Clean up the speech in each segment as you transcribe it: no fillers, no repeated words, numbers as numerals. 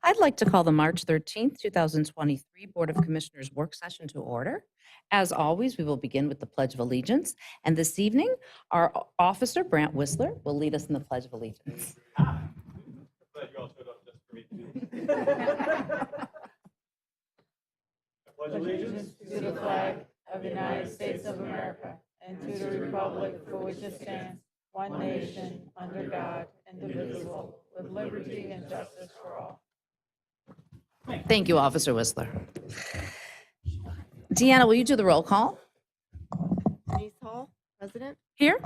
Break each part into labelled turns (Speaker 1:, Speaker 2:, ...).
Speaker 1: I'd like to call the March 13th, 2023 Board of Commissioners work session to order. As always, we will begin with the Pledge of Allegiance. And this evening, our officer, Brant Whistler, will lead us in the Pledge of Allegiance.
Speaker 2: Glad you all showed up just for me. I pledge allegiance
Speaker 3: to the flag of the United States of America and to the republic for which it stands, one nation, under God, indivisible, with liberty and justice for all.
Speaker 1: Thank you, Officer Whistler. Deanna, will you do the roll call?
Speaker 4: Denise Hall, President.
Speaker 1: Here.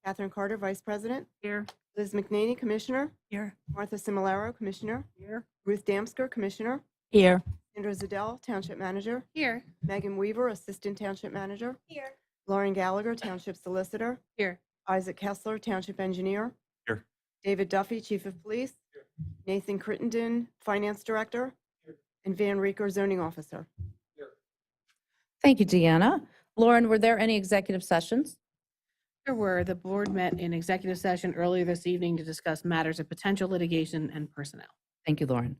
Speaker 4: Catherine Carter, Vice President.
Speaker 3: Here.
Speaker 4: Liz McNaney, Commissioner.
Speaker 3: Here.
Speaker 4: Martha Similaro, Commissioner.
Speaker 3: Here.
Speaker 4: Ruth Damsker, Commissioner.
Speaker 3: Here.
Speaker 4: Sandra Zadell, Township Manager.
Speaker 3: Here.
Speaker 4: Megan Weaver, Assistant Township Manager.
Speaker 3: Here.
Speaker 4: Lauren Gallagher, Township Solicitor.
Speaker 3: Here.
Speaker 4: Isaac Kessler, Township Engineer.
Speaker 2: Here.
Speaker 4: David Duffy, Chief of Police.
Speaker 2: Here.
Speaker 4: Nathan Crittenden, Finance Director.
Speaker 2: Here.
Speaker 4: And Van Reeker, Zoning Officer.
Speaker 2: here.
Speaker 1: Thank you, Deanna. Lauren, were there any executive sessions?
Speaker 5: There were. The board met in executive session earlier this evening to discuss matters of potential litigation and personnel.
Speaker 1: Thank you, Lauren.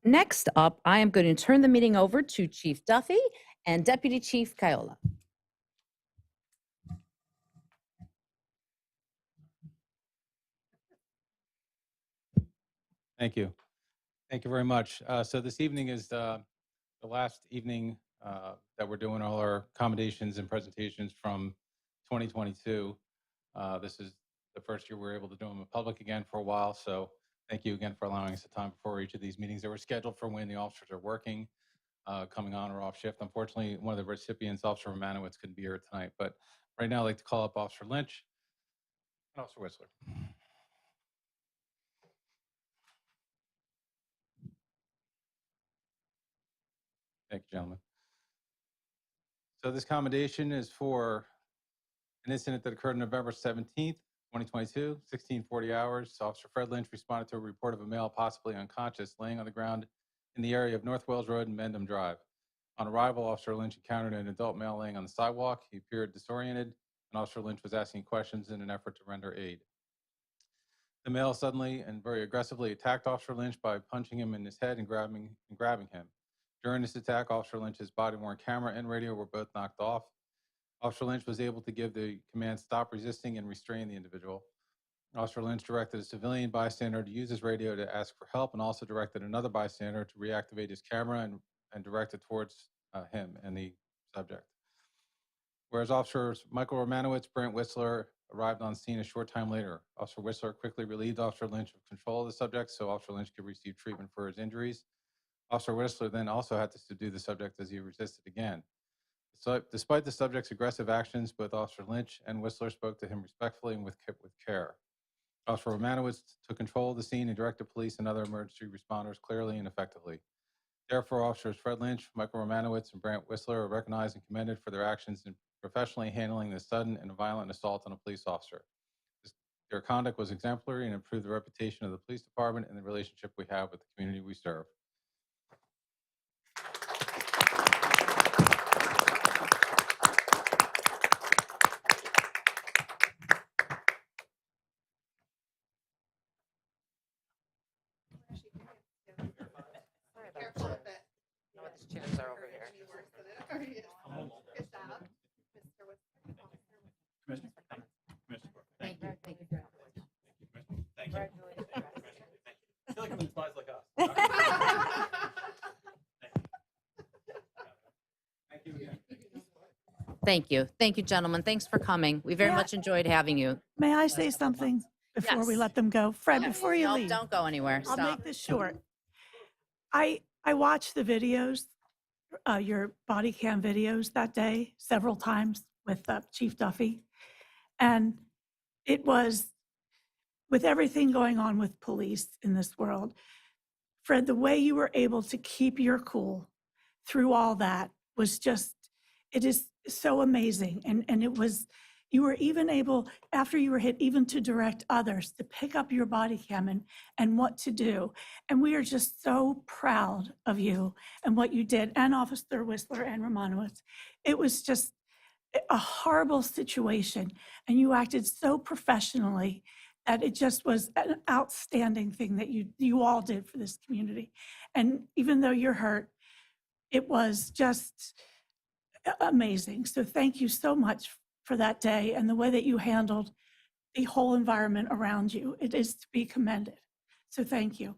Speaker 1: Next up, I am going to turn the meeting over to Chief Duffy and Deputy Chief Kiola.
Speaker 2: Thank you. Thank you very much. So this evening is the last evening that we're doing all our accommodations and presentations from 2022. This is the first year we're able to do them in public again for a while. So thank you again for allowing us the time before each of these meetings that were scheduled for when the officers are working, coming on or off shift. Unfortunately, one of the recipients, Officer Romanowitz, couldn't be here tonight. But right now, I'd like to call up Officer Lynch and Officer Whistler. Thank you, gentlemen. So this commendation is for an incident that occurred on November 17th, 2022, 1640 hours. Officer Fred Lynch responded to a report of a male possibly unconscious laying on the ground in the area of North Wales Road and Mendham Drive. On arrival, Officer Lynch encountered an adult male laying on the sidewalk. He appeared disoriented, and Officer Lynch was asking questions in an effort to render aid. The male suddenly and very aggressively attacked Officer Lynch by punching him in his head and grabbing him. During this attack, Officer Lynch's body-worn camera and radio were both knocked off. Officer Lynch was able to give the command stop resisting and restrain the individual. Officer Lynch directed a civilian bystander to use his radio to ask for help and also directed another bystander to reactivate his camera and direct it towards him and the subject. Whereas Officers Michael Romanowitz, Brant Whistler arrived on scene a short time later. Officer Whistler quickly relieved Officer Lynch of control of the subject so Officer Lynch could receive treatment for his injuries. Officer Whistler then also had to subdue the subject as he resisted again. So, despite the subject's aggressive actions, both Officer Lynch and Whistler spoke to him respectfully and with care. Officer Romanowitz took control of the scene and directed police and other emergency responders clearly and effectively. Therefore, Officers Fred Lynch, Michael Romanowitz, and Brant Whistler are recognized and commended for their actions in professionally handling this sudden and violent assault on a police officer. Their conduct was exemplary and improved the reputation of the police department and the relationship we have with the community we serve.
Speaker 1: Chairs are over here.
Speaker 2: Thank you.
Speaker 1: Thank you.
Speaker 2: Thank you. I feel like I'm in slides like us. Thank you again.
Speaker 1: Thank you. Thank you, gentlemen. Thanks for coming. We very
Speaker 3: Yeah.
Speaker 1: much enjoyed having you.
Speaker 3: May I say something before we
Speaker 1: Yes.
Speaker 3: let them go? Fred, before you
Speaker 1: No,
Speaker 3: leave,
Speaker 1: don't go anywhere.
Speaker 3: I'll
Speaker 1: Stop.
Speaker 3: make this short. I watched the videos, your body cam videos that day several times with Chief Duffy. And it was, with everything going on with police in this world, Fred, the way you were able to keep your cool through all that was just, it is so amazing. And it was, you were even able, after you were hit, even to direct others to pick up your body cam and what to do. And we are just so proud of you and what you did, and Officer Whistler and Romanowitz. It was just a horrible situation, and you acted so professionally that it just was an outstanding thing that you all did for this community. And even though you're hurt, it was just amazing. So thank you so much for that day and the way that you handled the whole environment around you. It is to be commended. So thank you.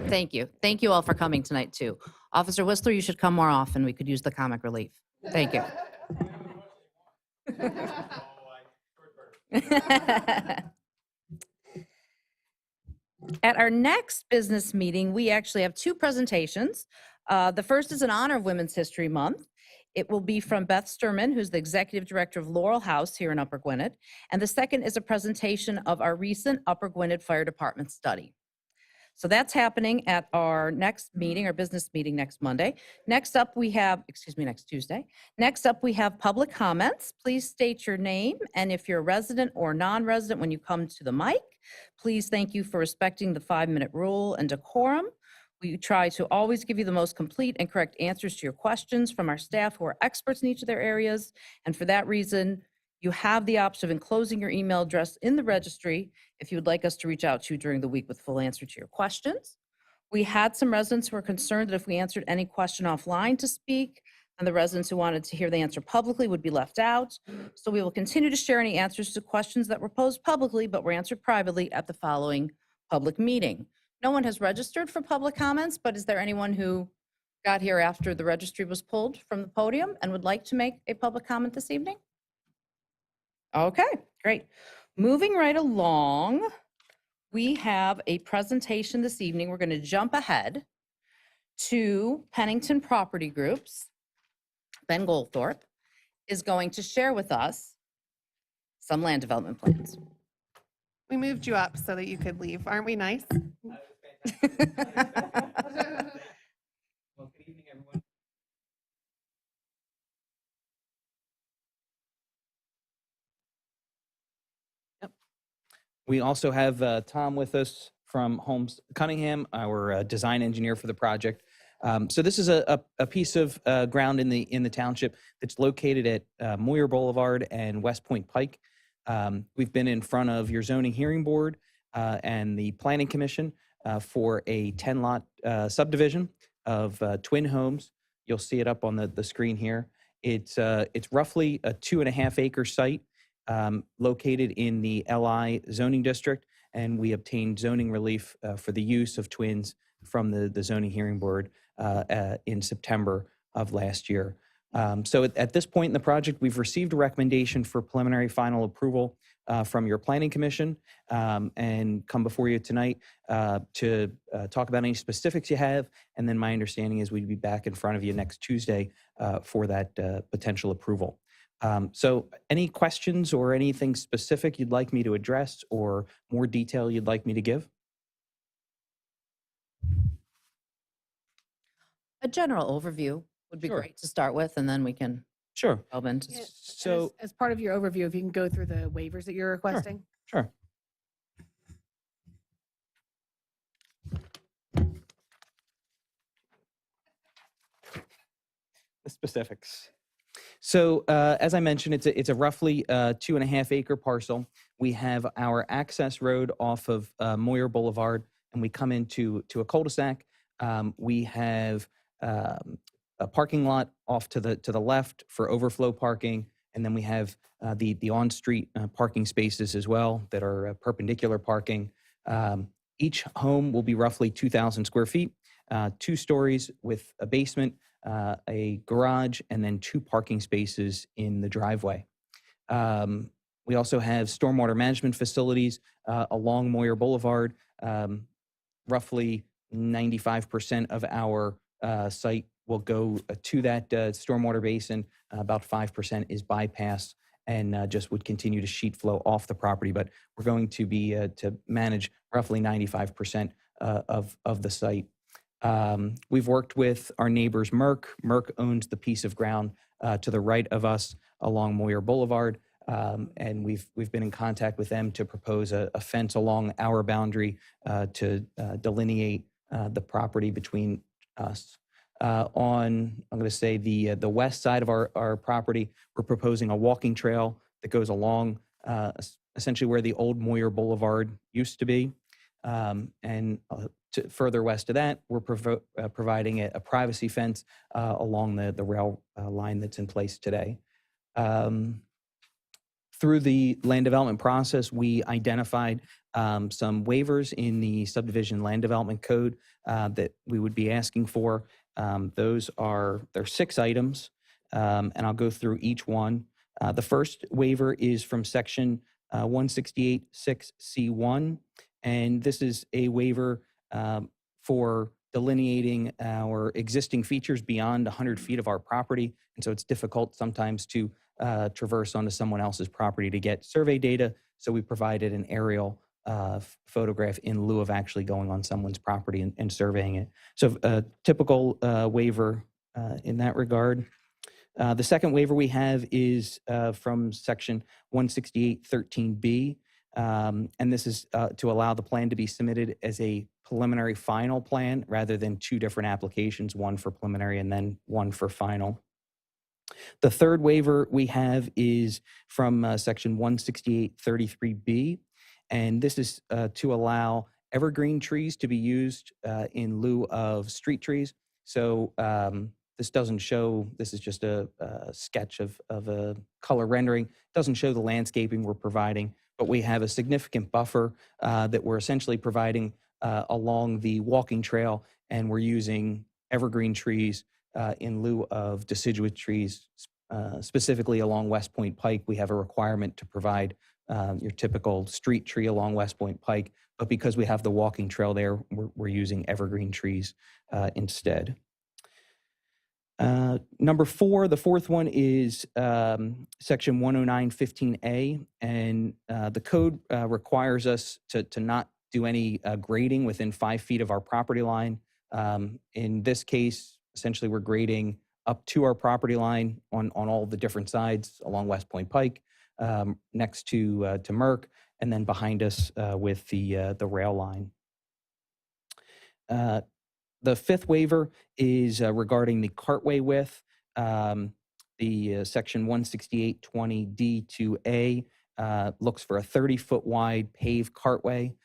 Speaker 1: Thank you. Thank you all for coming tonight, too. Officer Whistler, you should come more often. We could use the comic relief. Thank you. At our next business meeting, we actually have two presentations. The first is in honor of Women's History Month. It will be from Beth Sturman, who's the Executive Director of Laurel House here in Upper Gwynedd. And the second is a presentation of our recent Upper Gwynedd Fire Department study. So that's happening at our next meeting, our business meeting next Monday. Next up, we have, next Tuesday. Next up, we have public comments. Please state your name, and if you're a resident or non-resident when you come to the mic, please thank you for respecting the 5-minute rule and decorum. We try to always give you the most complete and correct answers to your questions from our staff who are experts in each of their areas. And for that reason, you have the option of enclosing your email address in the registry if you would like us to reach out to you during the week with full answer to your questions. We had some residents who were concerned that if we answered any question offline to speak, and the residents who wanted to hear the answer publicly would be left out. So we will continue to share any answers to questions that were posed publicly but were answered privately at the following public meeting. No one has registered for public comments, but is there anyone who got here after the registry was pulled from the podium and would like to make a public comment this evening? Okay, great. Moving right along, we have a presentation this evening. We're going to jump ahead to Pennington Property Groups. Ben Goldthorpe is going to share with us some land development plans.
Speaker 6: We moved you up so that you could leave. Aren't we nice?
Speaker 2: Well, good evening, everyone.
Speaker 7: We also have Tom with us from Holmes Cunningham, our design engineer for the project. So this is a piece of ground in the township that's located at Moyer Boulevard and West Point Pike. We've been in front of your zoning hearing board and the planning commission for a 10-lot subdivision of twin homes. You'll see it up on the screen here. It's roughly a 2.5-acre site located in the LI zoning district, and we obtained zoning relief for the use of twins from the zoning hearing board in September of last year. So at this point in the project, we've received a recommendation for preliminary final approval from your planning commission and come before you tonight to talk about any specifics you have. And then my understanding is we'd be back in front of you next Tuesday for that potential approval. So any questions or anything specific you'd like me to address or more detail you'd like me to give?
Speaker 1: A general overview would be
Speaker 7: Sure.
Speaker 1: great to start with, and then we can
Speaker 7: Sure.
Speaker 1: delve into.
Speaker 5: Yeah.
Speaker 7: So,
Speaker 5: As part of your overview, if you can go through the waivers that you're requesting.
Speaker 7: sure. The specifics. So as I mentioned, it's a roughly 2.5-acre parcel. We have our access road off of Moyer Boulevard, and we come into a cul-de-sac. We have a parking lot off to the left for overflow parking, and then we have the on-street parking spaces as well that are perpendicular parking. Each home will be roughly 2,000 square feet, 2 stories with a basement, a garage, and then 2 parking spaces in the driveway. We also have stormwater management facilities along Moyer Boulevard. Roughly 95% of our site will go to that stormwater basin. About 5% is bypassed and just would continue to sheet flow off the property. But we're going to be to manage roughly 95% of the site. We've worked with our neighbors, Merck. Merck owns the piece of ground to the right of us along Moyer Boulevard. And we've been in contact with them to propose a fence along our boundary to delineate the property between us. I'm going to say the west side of our property, we're proposing a walking trail that goes along essentially where the old Moyer Boulevard used to be. And further west of that, we're providing a privacy fence along the rail line that's in place today. Through the land development process, we identified some waivers in the subdivision land development code that we would be asking for. There's 6 items, and I'll go through each one. The first waiver is from section 168.6C1, and this is a waiver for delineating our existing features beyond 100 feet of our property. And so it's difficult sometimes to traverse onto someone else's property to get survey data. So we provided an aerial photograph in lieu of actually going on someone's property and surveying it. So a typical waiver in that regard. The second waiver we have is from section 168.13B. And this is to allow the plan to be submitted as a preliminary final plan rather than 2 different applications, one for preliminary and then one for final. The third waiver we have is from section 168.33B, and this is to allow evergreen trees to be used in lieu of street trees. So this doesn't show, this is just a sketch of a color rendering. It doesn't show the landscaping we're providing, but we have a significant buffer that we're essentially providing along the walking trail, and we're using evergreen trees in lieu of deciduous trees. Specifically along West Point Pike, we have a requirement to provide your typical street tree along West Point Pike, but because we have the walking trail there, we're using evergreen trees instead. Number 4, the fourth one is section 109.15A, and the code requires us to not do any grading within 5 feet of our property line. In this case, essentially we're grading up to our property line on all the different sides along West Point Pike, next to Merck, and then behind us with the rail line. The fifth waiver is regarding the cartway width. The section 168.20D2A looks for a 30-foot wide paved cartway.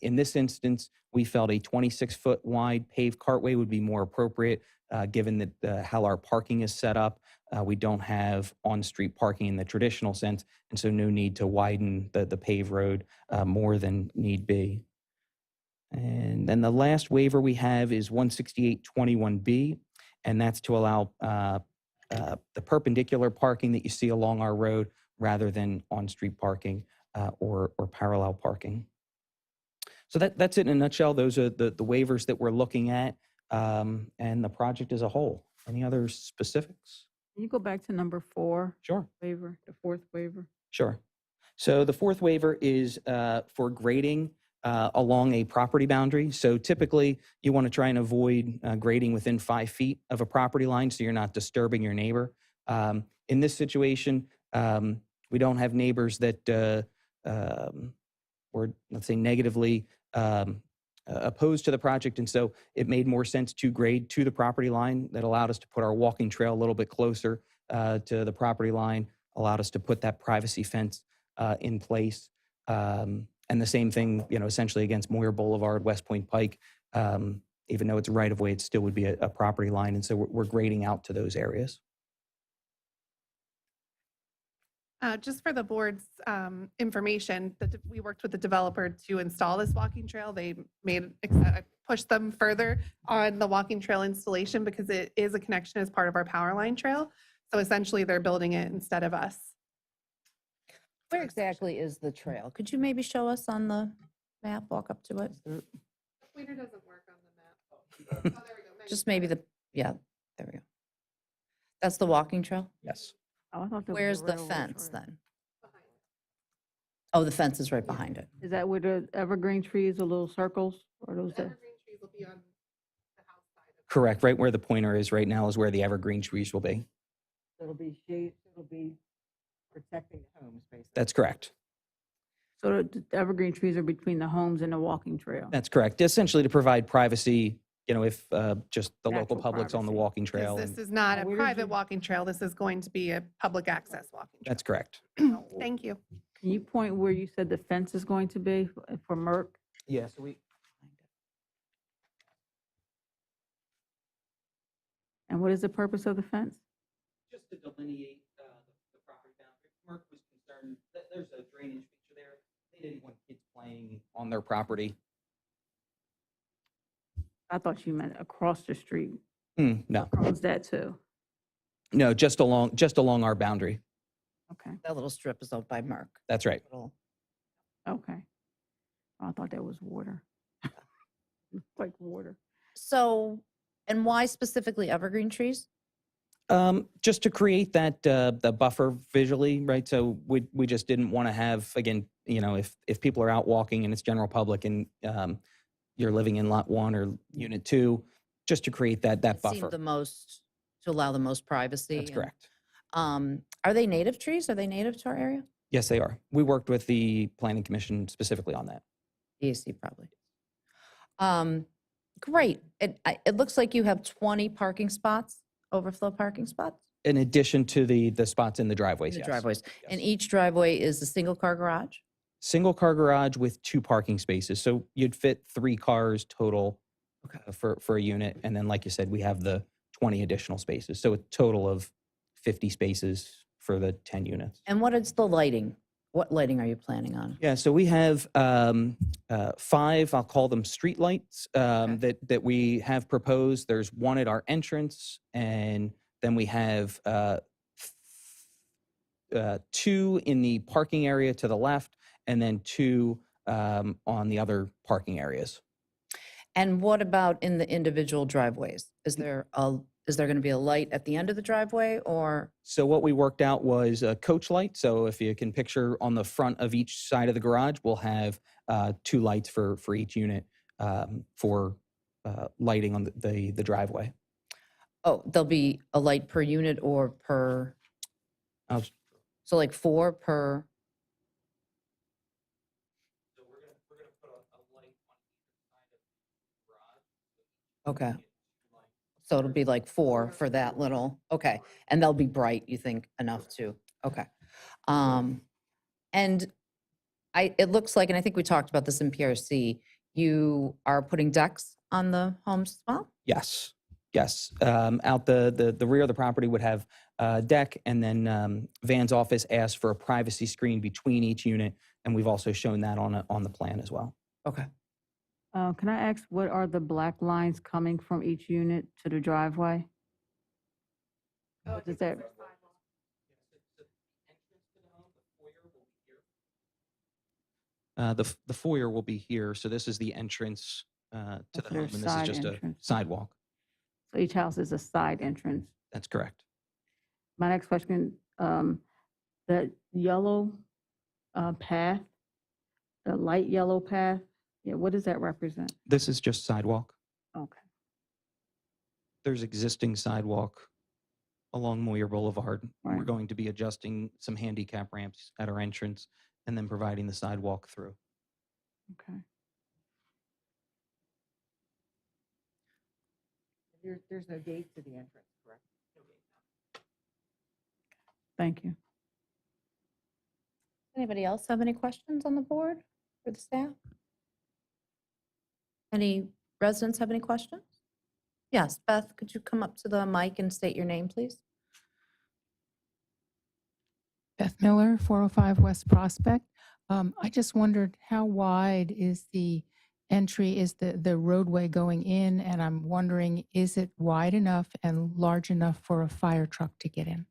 Speaker 7: In this instance, we felt a 26-foot wide paved cartway would be more appropriate, given that how our parking is set up. We don't have on-street parking in the traditional sense, and so no need to widen the paved road more than need be. And then the last waiver we have is 168.21B, and that's to allow the perpendicular parking that you see along our road rather than on-street parking or parallel parking. So that's it in a nutshell. Those are the waivers that we're looking at and the project as a whole. Any other specifics?
Speaker 8: Can you go back to number 4
Speaker 7: Sure.
Speaker 8: waiver, the 4th waiver?
Speaker 7: Sure. So the fourth waiver is for grading along a property boundary. So typically you want to try and avoid grading within 5 feet of a property line so you're not disturbing your neighbor. In this situation, we don't have neighbors that were, let's say, negatively opposed to the project. And so it made more sense to grade to the property line. That allowed us to put our walking trail a little bit closer to the property line, allowed us to put that privacy fence in place. And the same thing, essentially against Moyer Boulevard, West Point Pike, even though it's right of way, it still would be a property line. And so we're grading out to those areas.
Speaker 6: Just for the board's information, we worked with the developer to install this walking trail. They pushed them further on the walking trail installation because it is a connection as part of our power line trail. So essentially they're building it instead of us.
Speaker 1: Where exactly is the trail? Could you maybe show us on the map, walk up to it?
Speaker 6: The pointer doesn't work on the map. Oh, there we go.
Speaker 1: Just maybe yeah, there we go. That's the walking trail?
Speaker 7: Yes.
Speaker 8: Oh, I thought there was a
Speaker 1: Where's the
Speaker 8: railroad
Speaker 1: fence
Speaker 8: trail.
Speaker 1: then? Oh, the fence is right behind it.
Speaker 8: Is that where the evergreen trees, the little circles, or those?
Speaker 6: The evergreen trees will be on the house side.
Speaker 7: Correct. Right where the pointer is right now is where the evergreen trees will be.
Speaker 9: It'll be shade, it'll be protecting the homes, basically.
Speaker 7: That's correct.
Speaker 8: So the evergreen trees are between the homes and the walking trail?
Speaker 7: That's correct. Essentially to provide privacy if just the local
Speaker 8: Natural
Speaker 7: public's on the
Speaker 8: privacy.
Speaker 7: walking trail.
Speaker 6: Because this
Speaker 7: and-
Speaker 6: is not a
Speaker 8: Where is
Speaker 6: private
Speaker 8: your-
Speaker 6: walking trail. This is going to be a public access walking trail.
Speaker 7: That's correct.
Speaker 6: Thank you.
Speaker 8: Can you point where you said the fence is going to be for Merck?
Speaker 7: Yeah, so we,
Speaker 8: And what is the purpose of the fence?
Speaker 7: just to delineate the property boundary, Merck was concerned that there's a drainage feature there. They didn't want kids playing on their property.
Speaker 8: I thought you meant across the street.
Speaker 7: No,
Speaker 8: Owns that too.
Speaker 7: no, just along our boundary.
Speaker 8: Okay,
Speaker 1: That little strip is owned by Merck.
Speaker 7: That's right.
Speaker 1: Little-
Speaker 8: okay. I thought that was water. Like water.
Speaker 1: So, and why specifically evergreen trees?
Speaker 7: Just to create that the buffer visually, right? So we just didn't want to have, again, if people are out walking and it's general public and you're living in lot 1 or unit 2, just to create that
Speaker 1: Seemed
Speaker 7: buffer.
Speaker 1: to allow the most privacy.
Speaker 7: That's
Speaker 1: and,
Speaker 7: correct.
Speaker 1: Are they native trees? Are they native to our area?
Speaker 7: Yes, they are. We worked with the planning commission specifically on that.
Speaker 1: EAC probably. Great. It looks like you have 20 parking spots, overflow parking spots
Speaker 7: In addition to the spots in the
Speaker 1: in
Speaker 7: driveways,
Speaker 1: the
Speaker 7: yes.
Speaker 1: driveways. And
Speaker 7: Yes.
Speaker 1: each driveway is a single car garage?
Speaker 7: Single car garage with 2 parking spaces. So you'd fit 3 cars total for a unit. And then, like you said, we have the 20 additional spaces. So a total of 50 spaces for the 10 units.
Speaker 1: And what is the lighting? What lighting are you planning on?
Speaker 7: Yeah, so we have 5, I'll call them street lights that we have proposed. There's 1 at our entrance, and then we have 2 in the parking area to the left, and then 2 on the other parking areas.
Speaker 1: And what about in the individual driveways? Is there going to be a light at the end of the driveway or?
Speaker 7: So what we worked out was a coach light. So if you can picture on the front of each side of the garage, we'll have 2 lights for each unit for lighting on the driveway.
Speaker 1: Oh, there'll be a light per unit or per,
Speaker 7: Oh,
Speaker 1: so like 4 per,
Speaker 7: So we're gonna put a light on either side of the garage.
Speaker 1: okay. So it'll be like 4 for that little, okay. And they'll be bright, you think, enough to, okay. And it looks like, and I think we talked about this in PRC, you are putting decks on the homes as well?
Speaker 7: Yes, yes. Out the rear of the property would have a deck, and then Van's office asked for a privacy screen between each unit, and we've also shown that on the plan as well.
Speaker 1: Okay.
Speaker 8: Can I ask, what are the black lines coming from each unit to the driveway? What is that?
Speaker 7: The foyer will be here, so this is the entrance to the
Speaker 8: So
Speaker 7: home,
Speaker 8: there's
Speaker 7: and this is
Speaker 8: side
Speaker 7: just a
Speaker 8: entrance.
Speaker 7: sidewalk.
Speaker 8: So each house is a side entrance.
Speaker 7: That's correct.
Speaker 8: My next question, the yellow path, the light yellow path, yeah, what does that represent?
Speaker 7: This is just sidewalk.
Speaker 8: Okay,
Speaker 7: There's existing sidewalk along Moyer Boulevard. We're
Speaker 8: Right.
Speaker 7: going to be adjusting some handicap ramps at our entrance and then providing the sidewalk through.
Speaker 8: okay.
Speaker 9: There's no gate to the entrance, correct?
Speaker 8: Thank you.
Speaker 1: Anybody else have any questions on the board for the staff? Any residents have any questions? Yes, Beth, could you come up to the mic and state your name, please?
Speaker 10: Beth Miller, 405 West Prospect. I just wondered how wide is the entry, is the roadway going in? And I'm wondering, is it wide enough and large enough for a fire truck to get in?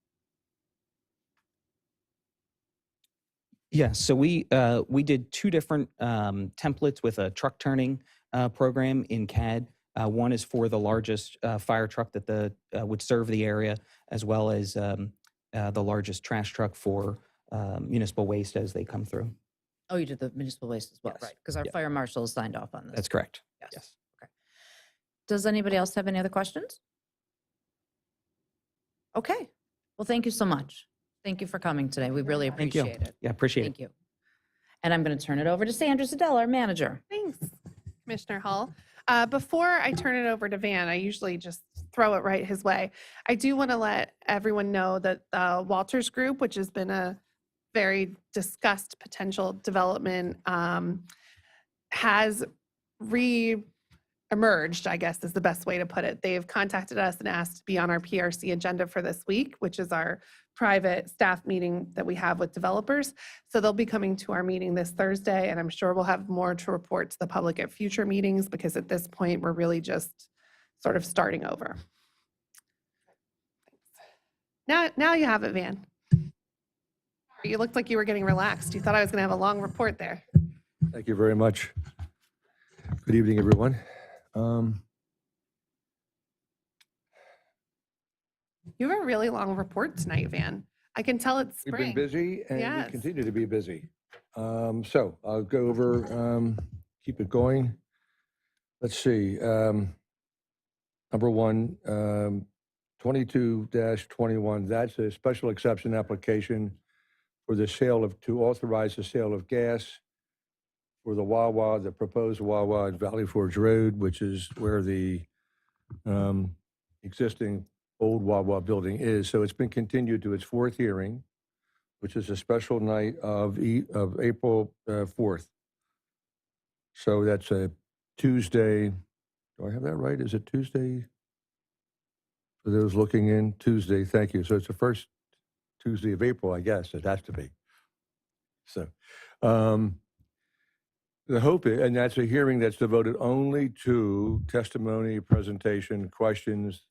Speaker 7: Yes, so we did 2 different templates with a truck turning program in CAD. One is for the largest fire truck that would serve the area, as well as the largest trash truck for municipal waste as they come through.
Speaker 1: Oh, you did the municipal waste as well,
Speaker 7: Yes.
Speaker 1: right? Because our
Speaker 7: Yeah.
Speaker 1: fire marshal has signed off on this.
Speaker 7: That's correct.
Speaker 1: Yes.
Speaker 7: Yes.
Speaker 1: Does anybody else have any other questions? Okay. Well, thank you so much. Thank you for coming today. We really
Speaker 7: Thank you.
Speaker 1: appreciate it.
Speaker 7: Yeah, appreciate it.
Speaker 1: Thank you. And I'm going to turn it over to Sandra Sedell, our manager.
Speaker 6: Thanks, Commissioner Hall. Before I turn it over to Van, I usually just throw it right his way. I do want to let everyone know that Walters Group, which has been a very discussed potential development, has re-emerged, I guess is the best way to put it. They've contacted us and asked to be on our PRC agenda for this week, which is our private staff meeting that we have with developers. So they'll be coming to our meeting this Thursday, and I'm sure we'll have more to report to the public at future meetings, because at this point, we're really just sort of starting over. Now you have it, Van. You looked like you were getting relaxed. You thought I was going to have a long report there.
Speaker 11: Thank you very much. Good evening, everyone.
Speaker 6: You have a really long report tonight, Van. I can tell it's
Speaker 11: We've
Speaker 6: spring.
Speaker 11: been busy and
Speaker 6: Yes.
Speaker 11: we continue to be busy. So I'll go over, keep it going. Let's see. Number one, 22-21, that's a special exception application for the sale of, to authorize the sale of gas for the Wawa, the proposed Wawa at Valley Forge Road, which is where the existing old Wawa building is. So it's been continued to its fourth hearing, which is a special night of April 4th. So that's a Tuesday. Do I have that right? Is it Tuesday? For those looking in, Tuesday, thank you. So it's the first Tuesday of April, I guess. It has to be. So the hope is, and that's a hearing that's devoted only to testimony, presentation, questions.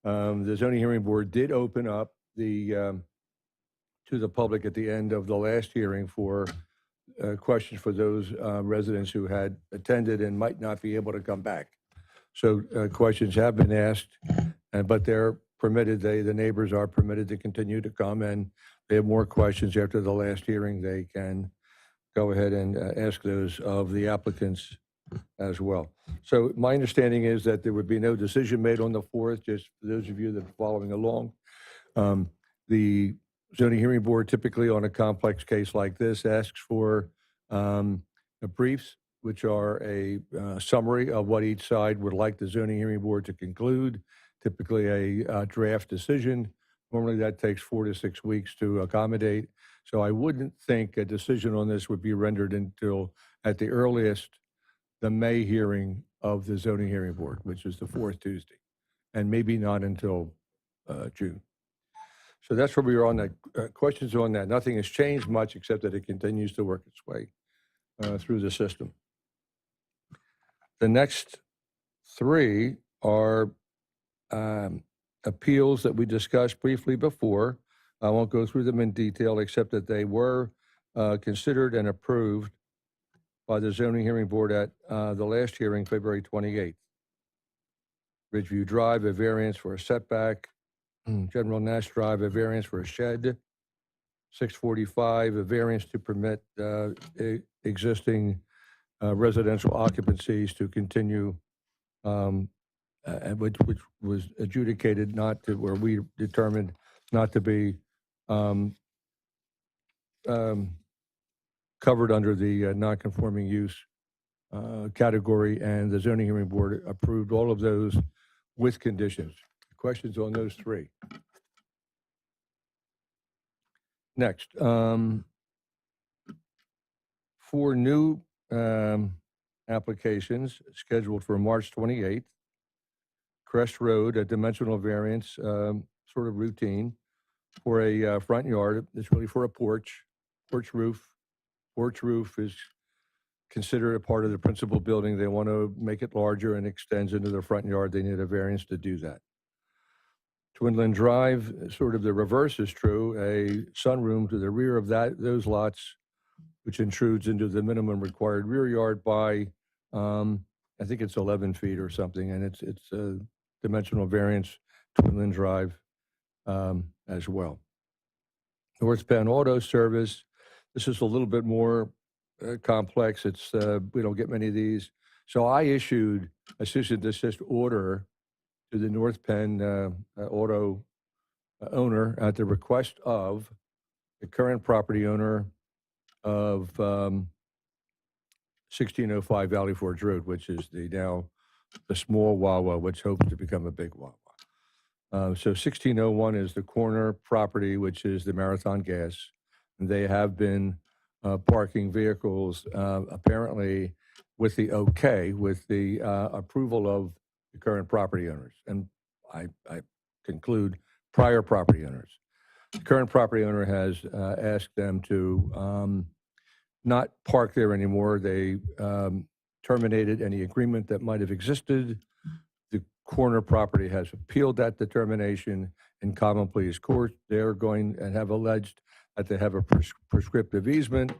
Speaker 11: The zoning hearing board did open up the to the public at the end of the last hearing for questions for those residents who had attended and might not be able to come back. So questions have been asked, but they're permitted, the neighbors are permitted to continue to come, and they have more questions after the last hearing. They can go ahead and ask those of the applicants as well. So my understanding is that there would be no decision made on the 4th, just for those of you that are following along. The zoning hearing board typically on a complex case like this asks for briefs, which are a summary of what each side would like the zoning hearing board to conclude, typically a draft decision. Normally that takes 4 to 6 weeks to accommodate. So I wouldn't think a decision on this would be rendered until, at the earliest, the May hearing of the zoning hearing board, which is the 4th Tuesday, and maybe not until June. So that's where we are on that. Questions on that. Nothing has changed much except that it continues to work its way through the system. The next 3 are appeals that we discussed briefly before. I won't go through them in detail, except that they were considered and approved by the zoning hearing board at the last hearing, February 28th. Ridgeview Drive, a variance for a setback. General Nash Drive, a variance for a shed. 645, a variance to permit existing residential occupancies to continue, which was adjudicated not to, where we determined not to be covered under the non-conforming use category, and the zoning hearing board approved all of those with conditions. Questions on those 3? Next, 4 new applications scheduled for March 28th. Crest Road, a dimensional variance, sort of routine, for a front yard. It's really for a porch roof. Porch roof is considered a part of the principal building. They want to make it larger and extends into the front yard. They need a variance to do that. Twinland Drive, sort of the reverse is true. A sunroom to the rear of those lots, which intrudes into the minimum required rear yard by, I think it's 11 feet or something, and it's a dimensional variance, Twinland Drive as well. North Penn Auto Service, this is a little bit more complex. It's we don't get many of these. So I issued a cease and desist order to the North Penn auto owner at the request of the current property owner of 1605 Valley Forge Road, which is the now the small Wawa, which hopes to become a big Wawa. So 1601 is the corner property, which is the Marathon Gas. They have been parking vehicles apparently with the okay, with the approval of the current property owners. And I conclude prior property owners. The current property owner has asked them to not park there anymore. They terminated any agreement that might have existed. The corner property has appealed that determination in common pleas court. They're going and have alleged that they have a prescriptive easement.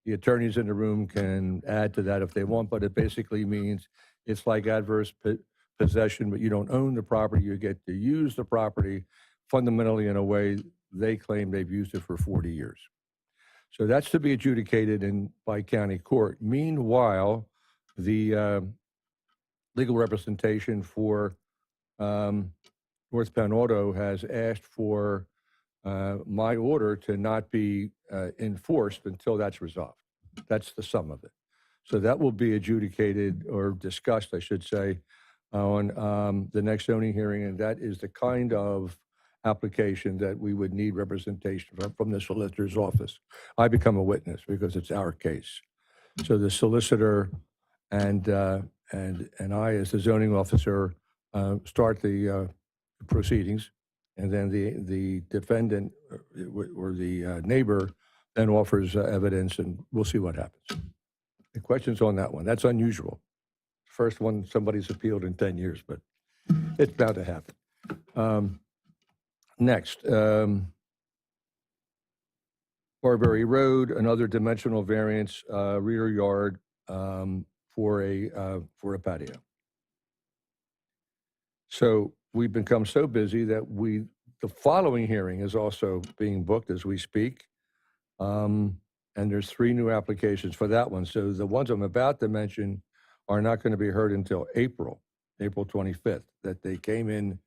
Speaker 11: The attorneys in the room can add to that if they want, but it basically means it's like adverse possession, but you don't own the property. You get to use the property fundamentally in a way they claim they've used it for 40 years. So that's to be adjudicated by county court. Meanwhile, the legal representation for North Penn Auto has asked for my order to not be enforced until that's resolved. That's the sum of it. So that will be adjudicated or discussed, I should say, on the next zoning hearing, and that is the kind of application that we would need representation from the solicitor's office. I become a witness because it's our case. So the solicitor and I, as the zoning officer, start the proceedings, and then the defendant or the neighbor then offers evidence, and we'll see what happens. The questions on that one? That's unusual. First one somebody's appealed in 10 years, but it's bound to happen. Next, Barberry Road, another dimensional variance, rear yard for a patio. So we've become so busy that the following hearing is also being booked as we speak. And there's 3 new applications for that one. So the ones I'm about to mention are not going to be heard until April 25th, that they came in.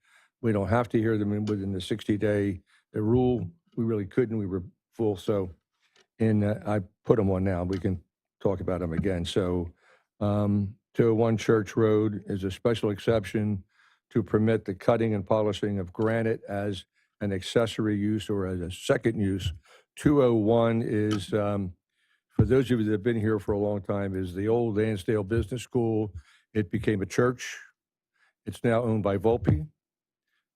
Speaker 11: We don't have to hear them within the 60-day rule. We really couldn't. We were full. So I put them on now. We can talk about them again. So 201 Church Road is a special exception to permit the cutting and polishing of granite as an accessory use or as a second use. 201 is, for those of you that have been here for a long time, is the old Lansdale Business School. It became a church. It's now owned by Volpe.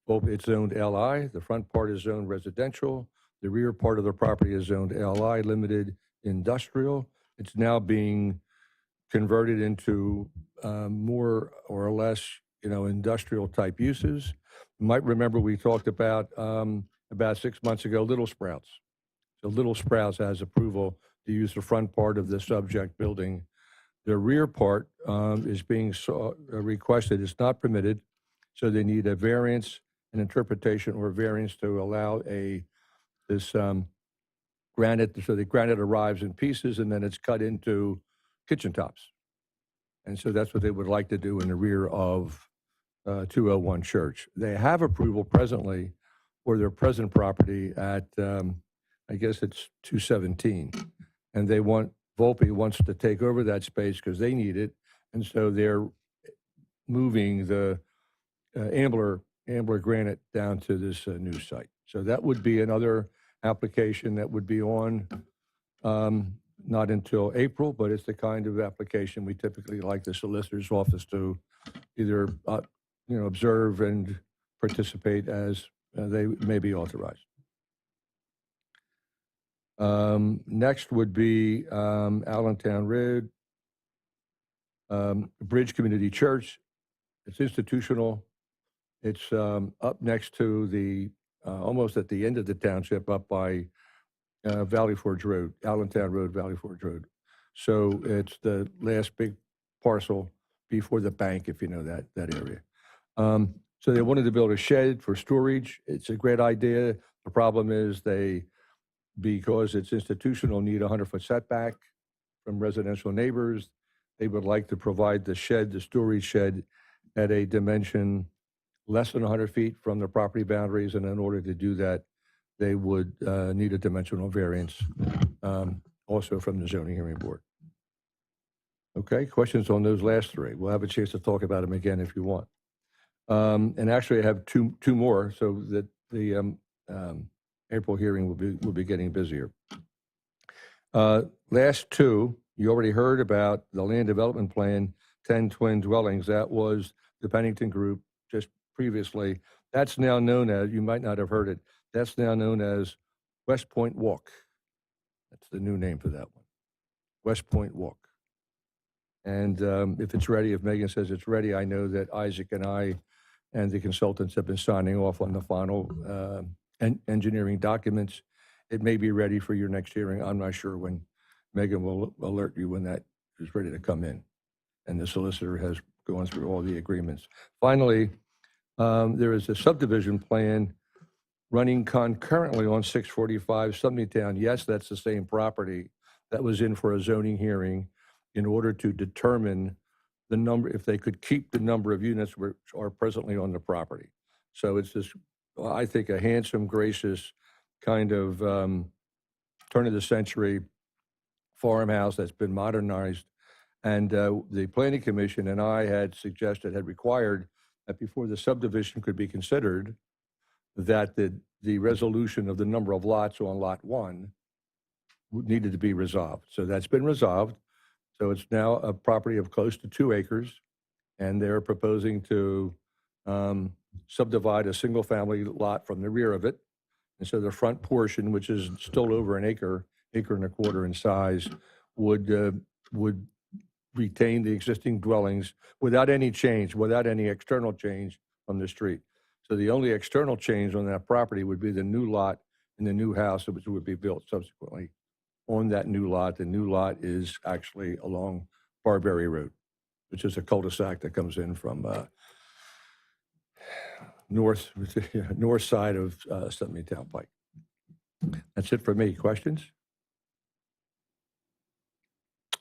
Speaker 11: It's zoned LI. The front part is zoned residential. The rear part of the property is zoned LI, limited industrial. It's now being converted into more or less, industrial type uses. You might remember we talked about 6 months ago, Little Sprouts. So Little Sprouts has approval to use the front part of the subject building. The rear part is being requested. It's not permitted. So they need a variance, an interpretation or variance to allow this granite. So the granite arrives in pieces and then it's cut into kitchen tops. And so that's what they would like to do in the rear of 201 Church. They have approval presently for their present property at, I guess it's 217. And Volpe wants to take over that space because they need it. And so they're moving the Ambler granite down to this new site. So that would be another application that would be on, not until April, but it's the kind of application we typically like the solicitor's office to either observe and participate as they may be authorized. Next would be Allentown Road, Bridge Community Church. It's institutional. It's up next to the, almost at the end of the township, up by Valley Forge Road, Allentown Road, Valley Forge Road. So it's the last big parcel before the bank, if you know that area. So they wanted to build a shed for storage. It's a great idea. The problem is because it's institutional, need a 100-foot setback from residential neighbors. They would like to provide the storage shed at a dimension less than 100 feet from the property boundaries. And in order to do that, they would need a dimensional variance also from the zoning hearing board. Okay, questions on those last three? We'll have a chance to talk about them again if you want. And actually, I have two more, so that the April hearing will be getting busier. Last two, you already heard about the land development plan, 10 twin dwellings. That was the Pennington Group just previously. That's now known as, you might not have heard it, that's now known as West Point Walk. That's the new name for that one, West Point Walk. And if it's ready, if Megan says it's ready, I know that Isaac and I and the consultants have been signing off on the final engineering documents. It may be ready for your next hearing. I'm not sure when. Megan will alert you when that is ready to come in. And the solicitor has gone through all the agreements. Finally, there is a subdivision plan running concurrently on 645 Town. Yes, that's the same property that was in for a zoning hearing in order to determine the number, if they could keep the number of units which are presently on the property. So it's this, I think, a handsome, gracious kind of turn of the century farmhouse that's been modernized. And the Planning Commission and I had required that before the subdivision could be considered, that the resolution of the number of lots on Lot 1 needed to be resolved. So that's been resolved. So it's now a property of close to 2 acres, and they're proposing to subdivide a single-family lot from the rear of it. And so the front portion, which is still over an acre and a quarter in size, would retain the existing dwellings without any change, without any external change from the street. So the only external change on that property would be the new lot and the new house which would be built subsequently on that new lot. The new lot is actually along Barberry Road, which is a cul-de-sac that comes in from north side of Town Pike. That's it for me. Questions?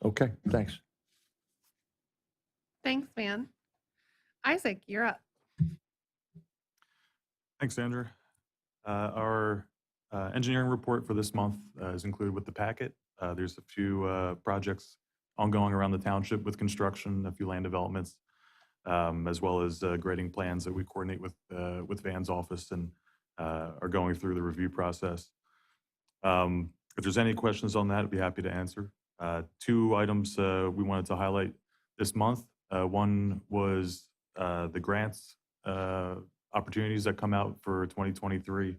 Speaker 11: Okay, thanks.
Speaker 6: Thanks, Van. Isaac, you're up.
Speaker 12: Thanks, Andrew. Our engineering report for this month is included with the packet. There's a few projects ongoing around the township with construction, a few land developments, as well as grading plans that we coordinate with Van's office and are going through the review process. If there's any questions on that, I'd be happy to answer. 2 items we wanted to highlight this month. One was the grants opportunities that come out for 2023.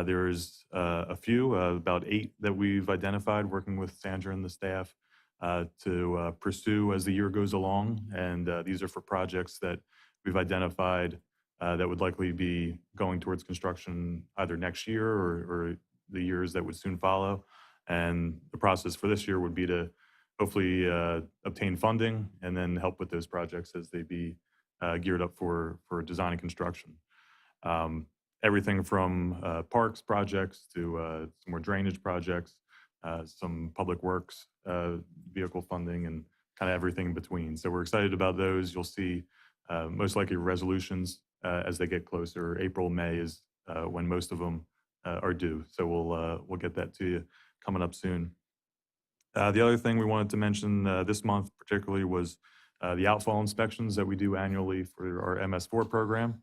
Speaker 12: There's a few, about 8 that we've identified working with Sandra and the staff to pursue as the year goes along. And these are for projects that we've identified that would likely be going towards construction either next year or the years that would soon follow. And the process for this year would be to hopefully obtain funding and then help with those projects as they be geared up for design and construction. Everything from parks projects to some more drainage projects, some public works, vehicle funding, and kind of everything in between. So we're excited about those. You'll see most likely resolutions as they get closer. April, May is when most of them are due. So we'll get that to you coming up soon. The other thing we wanted to mention this month particularly was the outfall inspections that we do annually for our MS4 program,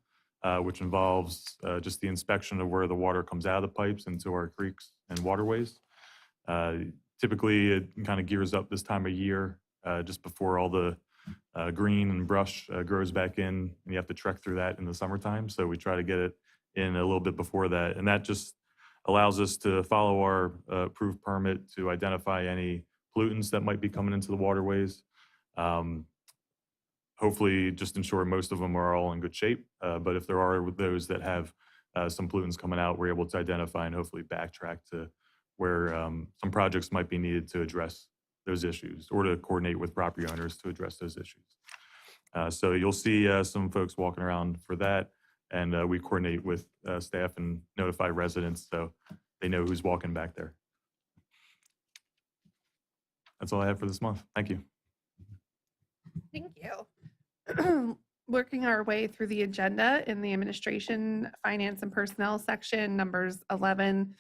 Speaker 12: which involves just the inspection of where the water comes out of the pipes into our creeks and waterways. Typically, it kind of gears up this time of year, just before all the green and brush grows back in, and you have to trek through that in the summertime. So we try to get it in a little bit before that. And that just allows us to follow our approved permit to identify any pollutants that might be coming into the waterways. Hopefully just ensure most of them are all in good shape. But if there are those that have some pollutants coming out, we're able to identify and hopefully backtrack to where some projects might be needed to address those issues or to coordinate with property owners to address those issues. So you'll see some folks walking around for that. And we coordinate with staff and notify residents so they know who's walking back there. That's all I have for this month. Thank you.
Speaker 6: Thank you. Working our way through the agenda in the administration, finance, and personnel section, numbers 11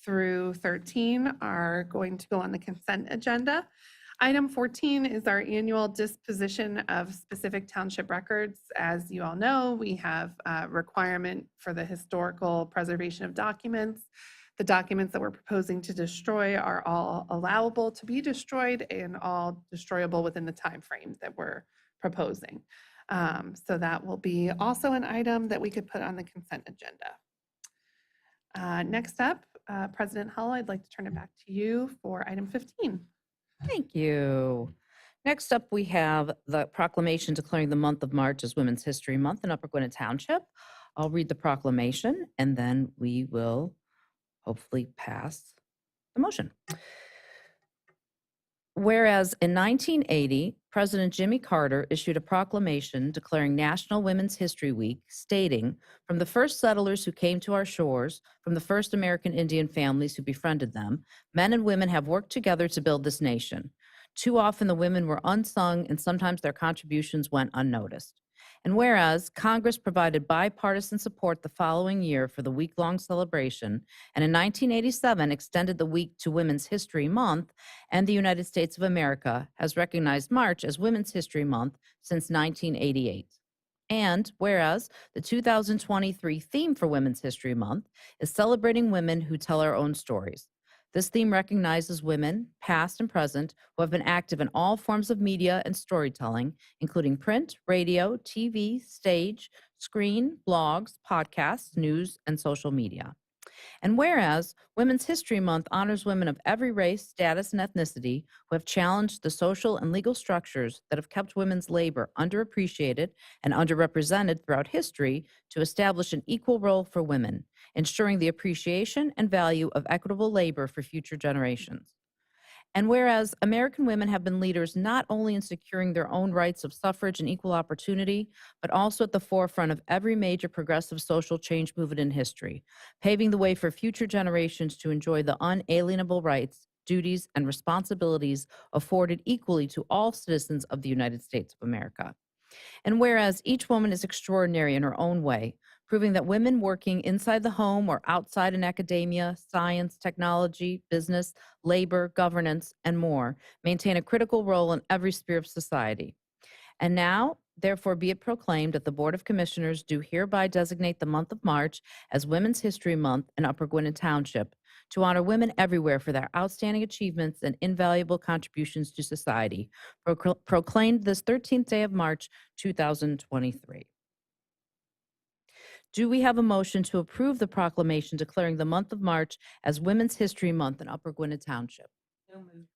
Speaker 6: through 13 are going to go on the consent agenda. Item 14 is our annual disposition of specific township records. As you all know, we have a requirement for the historical preservation of documents. The documents that we're proposing to destroy are all allowable to be destroyed and all destroyable within the time frame that we're proposing. So that will be also an item that we could put on the consent agenda. Next up, President Hull, I'd like to turn it back to you for item 15.
Speaker 1: Thank you. Next up, we have the proclamation declaring the month of March as Women's History Month in Upper Gwynedd Township. I'll read the proclamation and then we will hopefully pass the motion. Whereas in 1980, President Jimmy Carter issued a proclamation declaring National Women's History Week, stating, "From the first settlers who came to our shores, from the first American Indian families who befriended them, men and women have worked together to build this nation. Too often the women were unsung and sometimes their contributions went unnoticed." And whereas Congress provided bipartisan support the following year for the week-long celebration, and in 1987 extended the week to Women's History Month, and the United States of America has recognized March as Women's History Month since 1988. And whereas the 2023 theme for Women's History Month is celebrating women who tell our own stories. This theme recognizes women, past and present, who have been active in all forms of media and storytelling, including print, radio, TV, stage, screen, blogs, podcasts, news, and social media. And whereas Women's History Month honors women of every race, status, and ethnicity who have challenged the social and legal structures that have kept women's labor underappreciated and underrepresented throughout history to establish an equal role for women, ensuring the appreciation and value of equitable labor for future generations. And whereas American women have been leaders not only in securing their own rights of suffrage and equal opportunity, but also at the forefront of every major progressive social change movement in history, paving the way for future generations to enjoy the unalienable rights, duties, and responsibilities afforded equally to all citizens of the United States of America. And whereas each woman is extraordinary in her own way, proving that women working inside the home or outside in academia, science, technology, business, labor, governance, and more maintain a critical role in every sphere of society. And now, therefore, be it proclaimed that the Board of Commissioners do hereby designate the month of March as Women's History Month in Upper Gwynedd Township to honor women everywhere for their outstanding achievements and invaluable contributions to society, proclaimed this 13th day of March, 2023. Do we have a motion to approve the proclamation declaring the month of March as Women's History Month in Upper Gwynedd Township?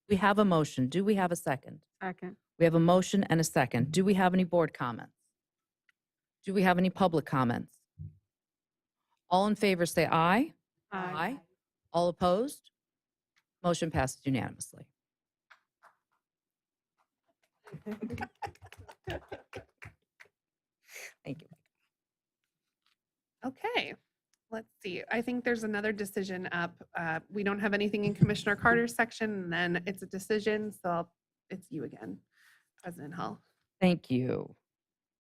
Speaker 1: We have a motion. Do we have a second?
Speaker 8: Second.
Speaker 1: We have a motion and a second. Do we have any board comments? Do we have any public comments? All in favor say aye.
Speaker 8: Aye.
Speaker 1: All opposed? Motion passes unanimously. Thank you.
Speaker 6: Okay, let's see. I think there's another decision up. We don't have anything in Commissioner Carter's section, and then it's a decision, so it's you again, President Hull.
Speaker 1: Thank you.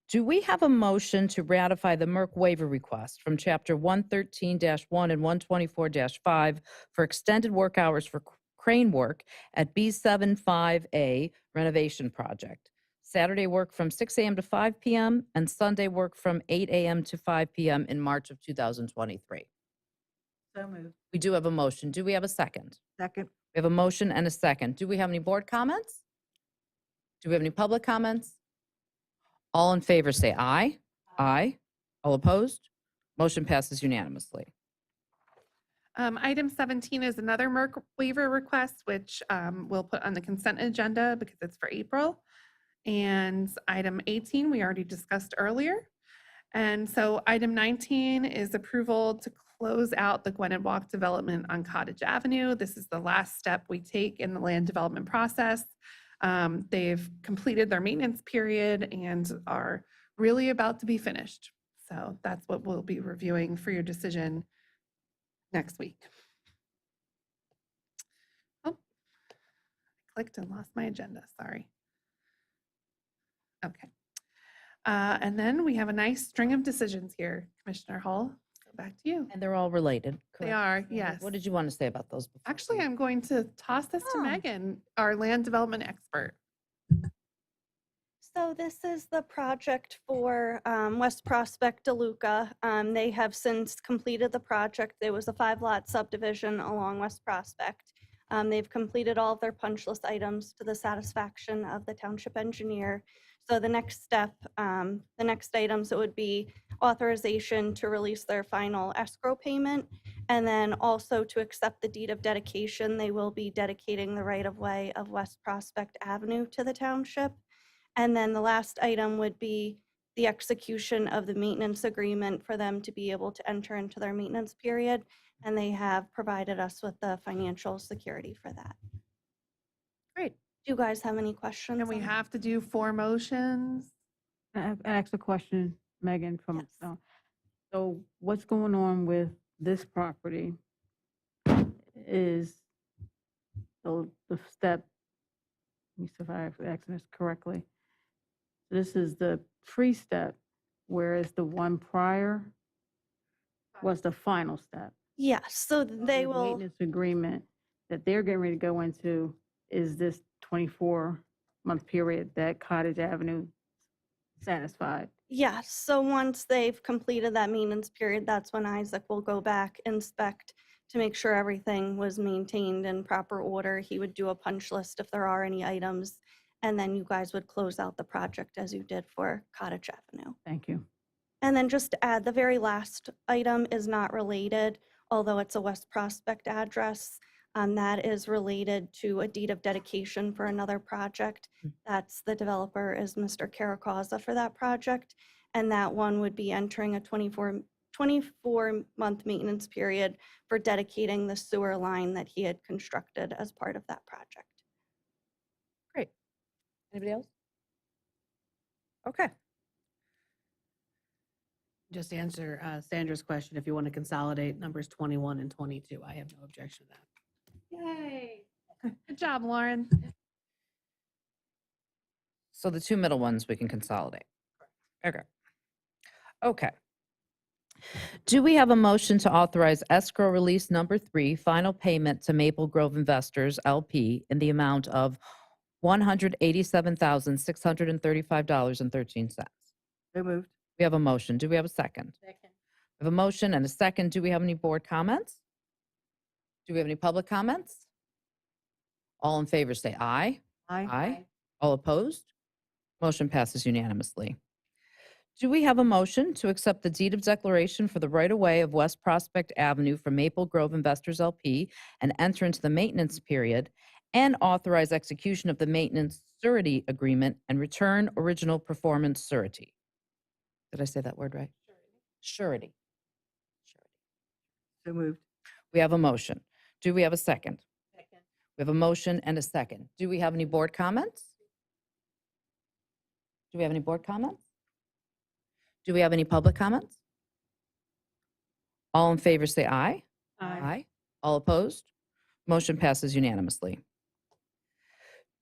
Speaker 1: Do we have a motion to ratify the Merck waiver request from Chapter 113-1 and 124-5 for extended work hours for crane work at B75A renovation project? Saturday work from 6 a.m. to 5 p.m. and Sunday work from 8 a.m. to 5 p.m. in March of 2023.
Speaker 9: So moved.
Speaker 1: We do have a motion. Do we have a second?
Speaker 9: Second.
Speaker 1: We have a motion and a second. Do we have any board comments? Do we have any public comments? All in favor say aye. Aye. All opposed? Motion passes unanimously.
Speaker 6: Item 17 is another Merck waiver request, which we'll put on the consent agenda because it's for April. And item 18, we already discussed earlier. And so item 19 is approval to close out the Gwynedd Walk development on Cottage Avenue. This is the last step we take in the land development process. They've completed their maintenance period and are really about to be finished. So that's what we'll be reviewing for your decision next week. Oh, I clicked and lost my agenda, sorry. Okay. And then we have a nice string of decisions here, Commissioner Hull. So Back to you.
Speaker 1: And they're all related,
Speaker 6: They
Speaker 1: correct?
Speaker 6: are,
Speaker 1: Sandra?
Speaker 6: yes.
Speaker 1: What did you want to say about those? before
Speaker 6: Actually,
Speaker 1: we-
Speaker 6: I'm going to toss this to
Speaker 13: Oh.
Speaker 6: Megan, our land development expert.
Speaker 13: So this is the project for West Prospect DeLuca. They have since completed the project. There was a 5-lot subdivision along West Prospect. They've completed all of their punch list items to the satisfaction of the township engineer. So the next step, the next items, it would be authorization to release their final escrow payment, and then also to accept the deed of dedication. They will be dedicating the right-of-way of West Prospect Avenue to the township. And then the last item would be the execution of the maintenance agreement for them to be able to enter into their maintenance period. And they have provided us with the financial security for that.
Speaker 1: Great.
Speaker 13: Do you guys have any questions?
Speaker 6: And we
Speaker 13: on that?
Speaker 6: have to do 4 motions.
Speaker 8: I asked a question, Megan, from,
Speaker 13: Yes.
Speaker 8: so what's going on with this property is the step, let me see if I'm asking this correctly. This is the pre-step, whereas the one prior was the final step.
Speaker 13: Yes, so they
Speaker 8: The
Speaker 13: will,
Speaker 8: Maintenance agreement that they're getting ready to go into is this 24-month period that Cottage Avenue satisfied.
Speaker 13: yes, so once they've completed that maintenance period, that's when Isaac will go back, inspect to make sure everything was maintained in proper order. He would do a punch list if there are any items, and then you guys would close out the project as you did for Cottage Avenue.
Speaker 8: Thank you.
Speaker 13: And then just to add, the very last item is not related, although it's a West Prospect address. That is related to a deed of dedication for another project. That's the developer is Mr. Caracaza for that project. And that one would be entering a 24-month maintenance period for dedicating the sewer line that he had constructed as part of that project.
Speaker 1: Great. Anybody else? Okay.
Speaker 5: Just answer Sandra's question, if you want to consolidate numbers 21 and 22, I have no objection to that.
Speaker 6: Yay. Good job, Lauren.
Speaker 1: So the 2 middle ones we can consolidate. Okay. Okay. Do we have a motion to authorize escrow release number 3, final payment to Maple Grove Investors LP in the amount of $187,635.13?
Speaker 4: So moved.
Speaker 1: We have a motion. Do we have a second?
Speaker 5: Second.
Speaker 1: We have a motion and a second. Do we have any board comments? Do we have any public comments? All in favor say aye. Aye. All opposed? Motion passes unanimously. Do we have a motion to accept the deed of declaration for the right-of-way of West Prospect Avenue for Maple Grove Investors LP and enter into the maintenance period and authorize execution of the maintenance surety agreement and return original performance surety? Did I say that word right? Surety.
Speaker 4: So moved.
Speaker 1: We have a motion. Do we have a second? Second. We have a motion and a second. Do we have any board comments? Do we have any board comments? Do we have any public comments? All in favor say aye. Aye. All opposed? Motion passes unanimously.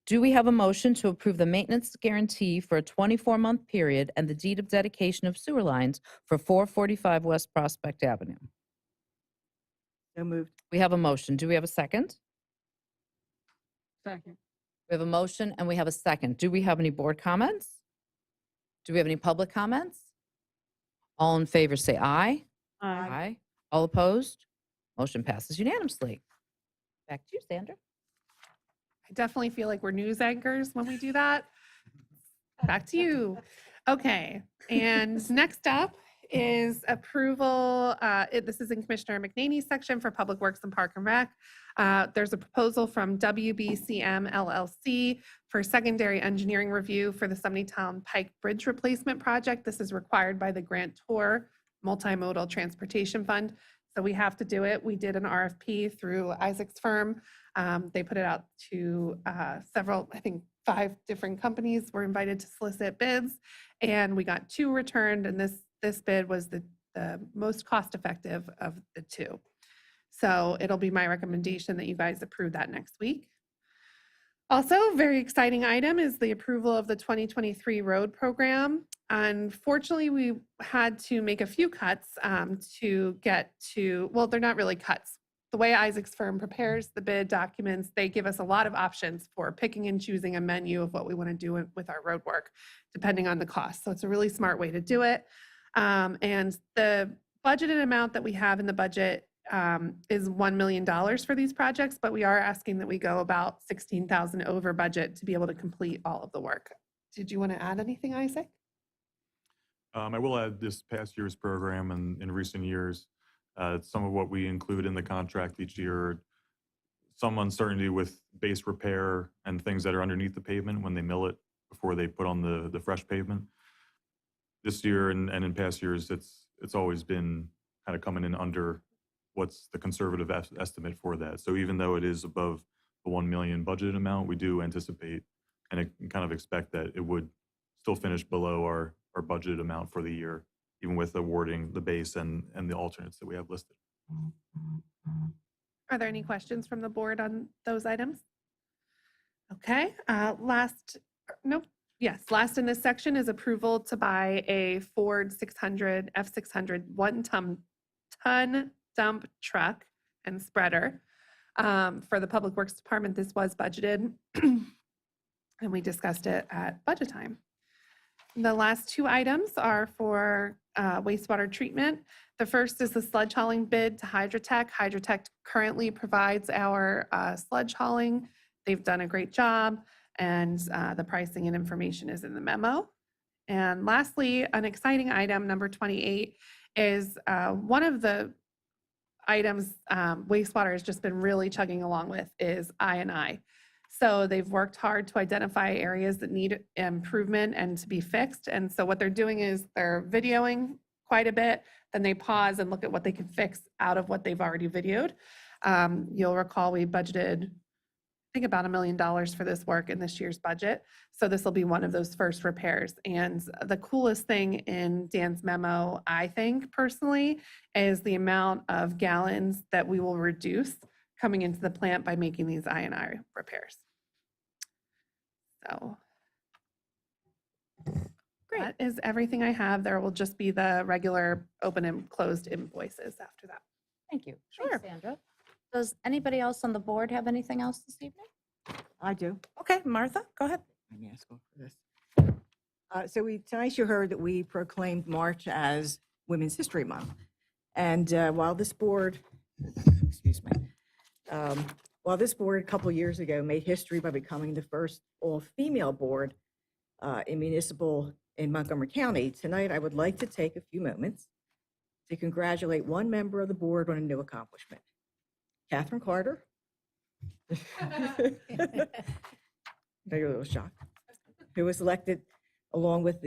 Speaker 1: Do we have a motion to approve the maintenance guarantee for a 24-month period and the deed of dedication of sewer lines for 445 West Prospect Avenue?
Speaker 4: So moved.
Speaker 1: We have a motion. Do we have a second?
Speaker 8: Second.
Speaker 1: We have a motion and we have a second. Do we have any board comments? Do we have any public comments? All in favor say aye. Aye. All opposed? Motion passes unanimously. Back to you, Sandra.
Speaker 6: I definitely feel like we're news anchors when we do that. Back to you. Okay, and next up is approval. This is in Commissioner McNaney's section for Public Works and Park and Rec. There's a proposal from WBCM LLC for secondary engineering review for the Summitown Pike Bridge Replacement Project. This is required by the Grantor Multimodal Transportation Fund. So we have to do it. We did an RFP through Isaac's firm. They put it out to several, I think 5 different companies were invited to solicit bids, and we got 2 returned, and this bid was the most cost-effective of the 2. So it'll be my recommendation that you guys approve that next week. Also, very exciting item is the approval of the 2023 road program. Unfortunately, we had to make a few cuts to get to, well, they're not really cuts. The way Isaac's firm prepares the bid documents, they give us a lot of options for picking and choosing a menu of what we want to do with our road work, depending on the cost. So it's a really smart way to do it. And the budgeted amount that we have in the budget is $1 million for these projects, but we are asking that we go about 16,000 over budget to be able to complete all of the work. Did you want to add anything, Isaac?
Speaker 12: I will add this past year's program and in recent years, some of what we include in the contract each year, some uncertainty with base repair and things that are underneath the pavement when they mill it before they put on the fresh pavement. This year and in past years, it's always been kind of coming in under what's the conservative estimate for that. So even though it is above the 1 million budgeted amount, we do anticipate and kind of expect that it would still finish below our budgeted amount for the year, even with awarding the base and the alternates that we have listed.
Speaker 6: Are there any questions from the board on those items? Okay, last in this section is approval to buy a Ford 600 F600 one-ton dump truck and spreader for the Public Works Department. This was budgeted and we discussed it at budget time. The last two items are for wastewater treatment. The first is the sludge hauling bid to Hydrotech. Hydrotech currently provides our sludge hauling. They've done a great job, and the pricing and information is in the memo. And lastly, an exciting item, number 28, is one of the items wastewater has just been really chugging along with is I&I. So they've worked hard to identify areas that need improvement and to be fixed. And so what they're doing is they're videoing quite a bit, then they pause and look at what they can fix out of what they've already videoed. You'll recall we budgeted, I think, about $1 million for this work in this year's budget. So this will be one of those first repairs. And the coolest thing in Dan's memo, I think personally, is the amount of gallons that we will reduce coming into the plant by making these I&I repairs. So that is everything I have. There will just be the regular open and closed invoices after that.
Speaker 1: Thank you.
Speaker 6: Sure.
Speaker 1: Thanks, Sandra. Does anybody else on the board have anything else this evening?
Speaker 4: I do.
Speaker 1: Okay, Martha, go ahead.
Speaker 4: Let me ask for this. So tonight you heard that we proclaimed March as Women's History Month. And while this board, excuse me, while this board a couple years ago made history by becoming the first all-female board in Montgomery County, tonight I would like to take a few moments to congratulate one member of the board on a new accomplishment. Catherine Carter. You're a little shocked. Who was elected along with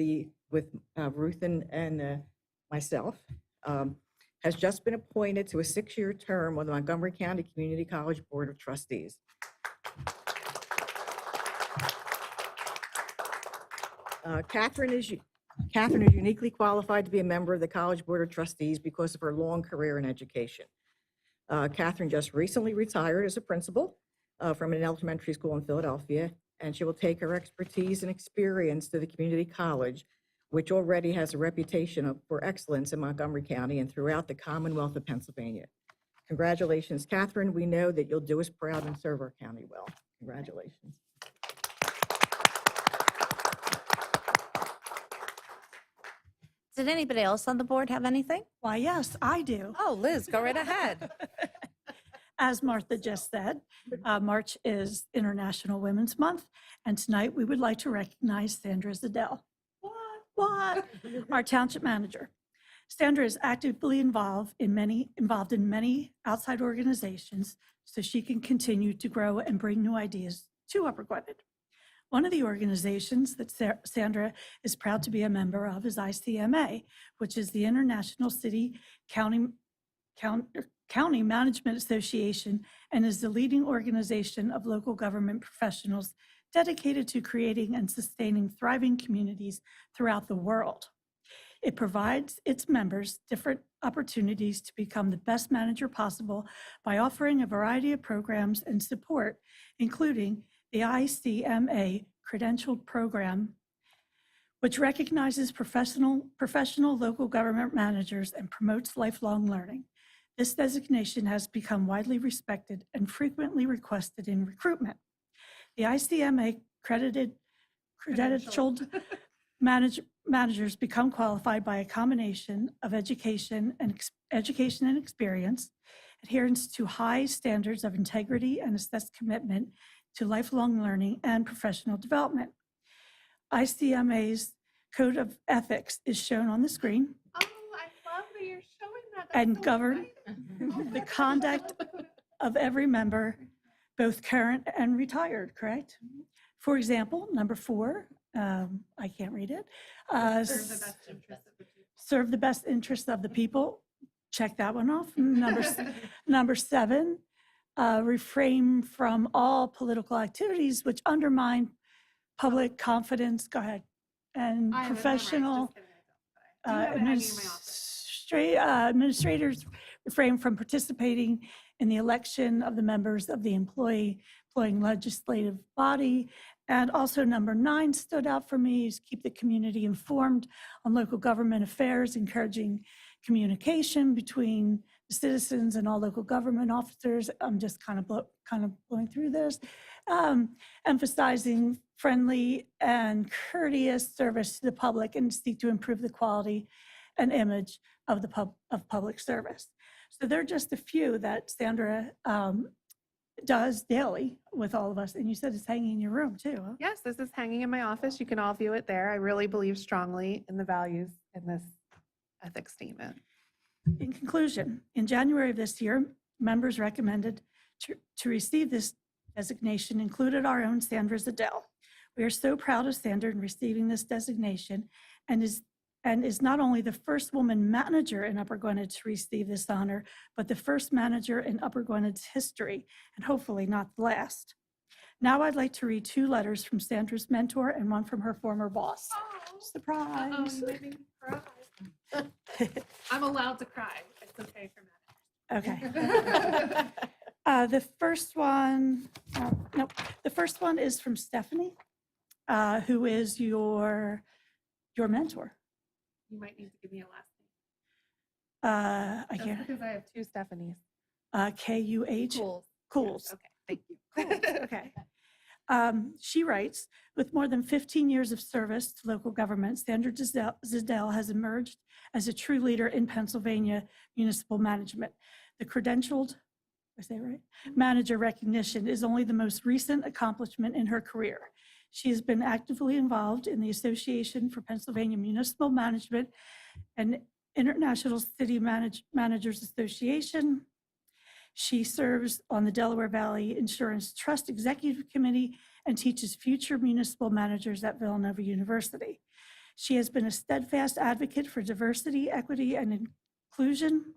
Speaker 4: Ruth and myself, has just been appointed to a 6-year term on the Montgomery County Community College Board of Trustees. Catherine is uniquely qualified to be a member of the College Board of Trustees because of her long career in education. Catherine just recently retired as a principal from an elementary school in Philadelphia, and she will take her expertise and experience to the community college, which already has a reputation for excellence in Montgomery County and throughout the Commonwealth of Pennsylvania. Congratulations, Catherine. We know that you'll do us proud and serve our county well. Congratulations.
Speaker 1: Did anybody else on the board have anything?
Speaker 3: Why, yes, I do.
Speaker 1: Oh, Liz, go right ahead.
Speaker 3: As Martha just said, March is International Women's Month, and tonight we would like to recognize Sandra Zadell. What? Our township manager. Sandra is actively involved in many outside organizations so she can continue to grow and bring new ideas to Upper Gwynedd. One of the organizations that Sandra is proud to be a member of is ICMA, which is the International City County Management Association, and is the leading organization of local government professionals dedicated to creating and sustaining thriving communities throughout the world. It provides its members different opportunities to become the best manager possible by offering a variety of programs and support, including the ICMA credentialed program, which recognizes professional local government managers and promotes lifelong learning. This designation has become widely respected and frequently requested in recruitment. The ICMA credentialed managers become qualified by a combination of education and experience, adherence to high standards of integrity, and assessed commitment to lifelong learning and professional development. ICMA's Code of Ethics is shown on the screen
Speaker 6: Oh, I love that you're showing that. That's
Speaker 3: and
Speaker 6: so
Speaker 3: govern
Speaker 6: exciting.
Speaker 3: the conduct of every member, both current and retired, correct? For example, number 4, I can't read it. Serve the best interests of the people. Check that one off. Number 7, refrain from all political activities which undermine public confidence. Go ahead. And professional administrators refrain from participating in the election of the members of the employing legislative body. And also number 9 stood out for me is keep the community informed on local government affairs, encouraging communication between the citizens and all local government officers. I'm just kind of blowing through this. Emphasizing friendly and courteous service to the public and seek to improve the quality and image of public service. So they're just a few that Sandra does daily with all of us. And you said it's hanging in your room too, huh?
Speaker 6: Yes, this is hanging in my office. You can all view it there. I really believe strongly in the values in this ethics statement.
Speaker 3: In conclusion, in January of this year, members recommended to receive this designation included our own Sandra Zadell. We are so proud of Sandra in receiving this designation and is not only the first woman manager in Upper Gwynedd to receive this honor, but the first manager in Upper Gwynedd's history, and hopefully not the last. Now I'd like to read 2 letters from Sandra's mentor and one from her former boss.
Speaker 6: Oh,
Speaker 3: Surprise.
Speaker 6: you made me cry. I'm allowed to cry. It's okay for me.
Speaker 3: Okay. The first one is from Stephanie, who is your mentor.
Speaker 6: You might need to give me a last
Speaker 3: I
Speaker 6: name.
Speaker 3: can't,
Speaker 6: That's because I have 2 Stephanies.
Speaker 3: Kuh. Cools.
Speaker 6: Okay, thank you.
Speaker 3: Cool, okay. She writes, with more than 15 years of service to local government, Sandra Zadell has emerged as a true leader in Pennsylvania municipal management. The credentialed, I say it right, manager recognition is only the most recent accomplishment in her career. She has been actively involved in the Association for Pennsylvania Municipal Management and International City Managers Association. She serves on the Delaware Valley Insurance Trust Executive Committee and teaches future municipal managers at Villanova University. She has been a steadfast advocate for diversity, equity, and inclusion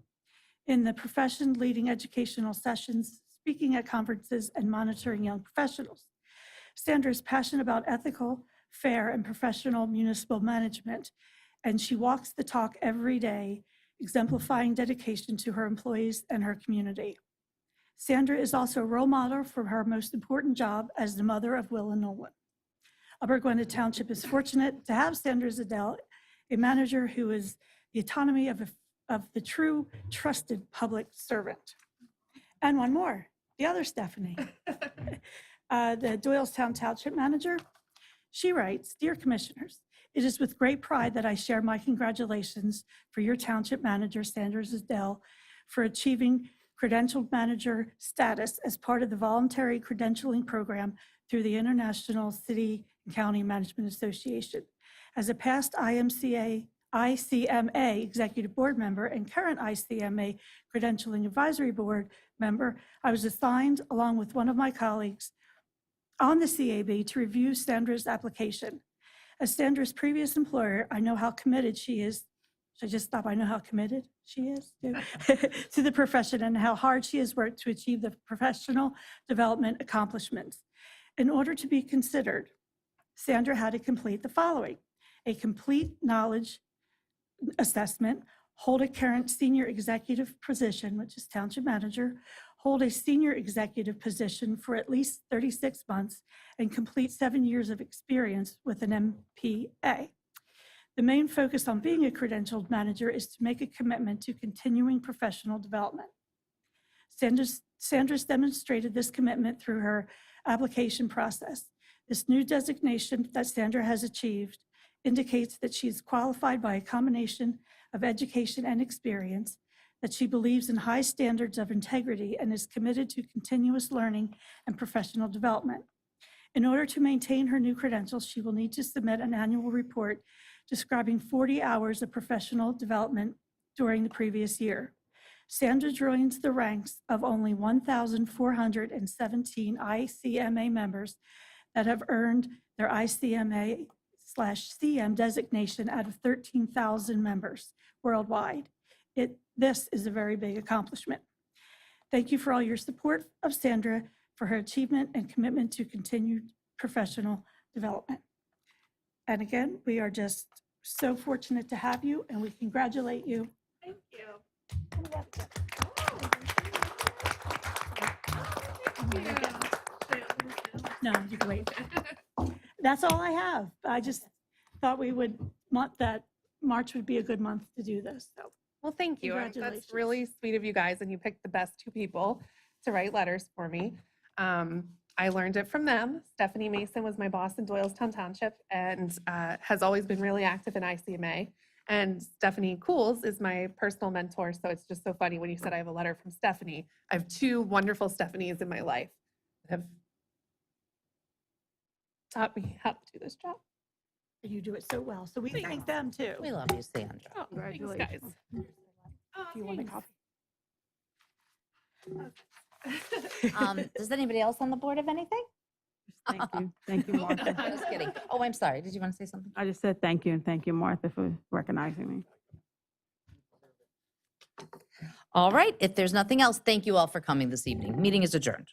Speaker 3: in the profession, leading educational sessions, speaking at conferences, and monitoring young professionals. Sandra is passionate about ethical, fair, and professional municipal management, and she walks the talk every day, exemplifying dedication to her employees and her community. Sandra is also a role model for her most important job as the mother of Will and Nolan. Upper Gwynedd Township is fortunate to have Sandra Zadell, a manager who is the autonomy of the true trusted public servant. And one more, the other Stephanie, the Doylestown Township manager. She writes, "Dear Commissioners, it is with great pride that I share my congratulations for your township manager, Sandra Zadell, for achieving credentialed manager status as part of the voluntary credentialing program through the International City and County Management Association. As a past ICMA Executive Board member and current ICMA Credentialing Advisory Board member, I was assigned, along with one of my colleagues, on the CAB to review Sandra's application. As Sandra's previous employer, I know how committed she is. Should I just stop? I know how committed she is to the profession and how hard she has worked to achieve the professional development accomplishments. In order to be considered, Sandra had to complete the following: a complete knowledge assessment, hold a current senior executive position, which is township manager, hold a senior executive position for at least 36 months, and complete 7 years of experience with an MPA. The main focus on being a credentialed manager is to make a commitment to continuing professional development. Sandra's demonstrated this commitment through her application process. This new designation that Sandra has achieved indicates that she is qualified by a combination of education and experience, that she believes in high standards of integrity and is committed to continuous learning and professional development. In order to maintain her new credentials, she will need to submit an annual report describing 40 hours of professional development during the previous year. Sandra joins the ranks of only 1,417 ICMA members that have earned their ICMA/CM designation out of 13,000 members worldwide. This is a very big accomplishment. Thank you for all your support of Sandra, for her achievement and commitment to continued professional development. And again, we are just so fortunate to have you, and we congratulate you.
Speaker 6: Thank you.
Speaker 3: No, you can wait. That's all I have. I just thought we would, that March would be a good month to do this, so.
Speaker 6: Well, thank you.
Speaker 3: Congratulations.
Speaker 6: That's really sweet of you guys, and you picked the best two people to write letters for me. I learned it from them. Stephanie Mason was my boss in Doylestown Township and has always been really active in ICMA. And Stephanie Cools is my personal mentor, so it's just so funny when you said I have a letter from Stephanie. I have two wonderful Stephanies in my life that have taught me how to do this job.
Speaker 3: You do it so well, so we thank them too.
Speaker 1: We love you, Sandra.
Speaker 6: Oh, thanks, guys.
Speaker 8: Congratulations.
Speaker 6: Oh,
Speaker 3: Do you want a
Speaker 6: thanks.
Speaker 3: copy?
Speaker 1: Does anybody else on the board have anything?
Speaker 8: Thank you. Thank you, Martha.
Speaker 1: I'm just kidding. Oh, I'm sorry. Did you want to say something?
Speaker 8: I just said thank you, and thank you, Martha, for recognizing me.
Speaker 1: All right. If there's nothing else, thank you all for coming this evening. Meeting is adjourned.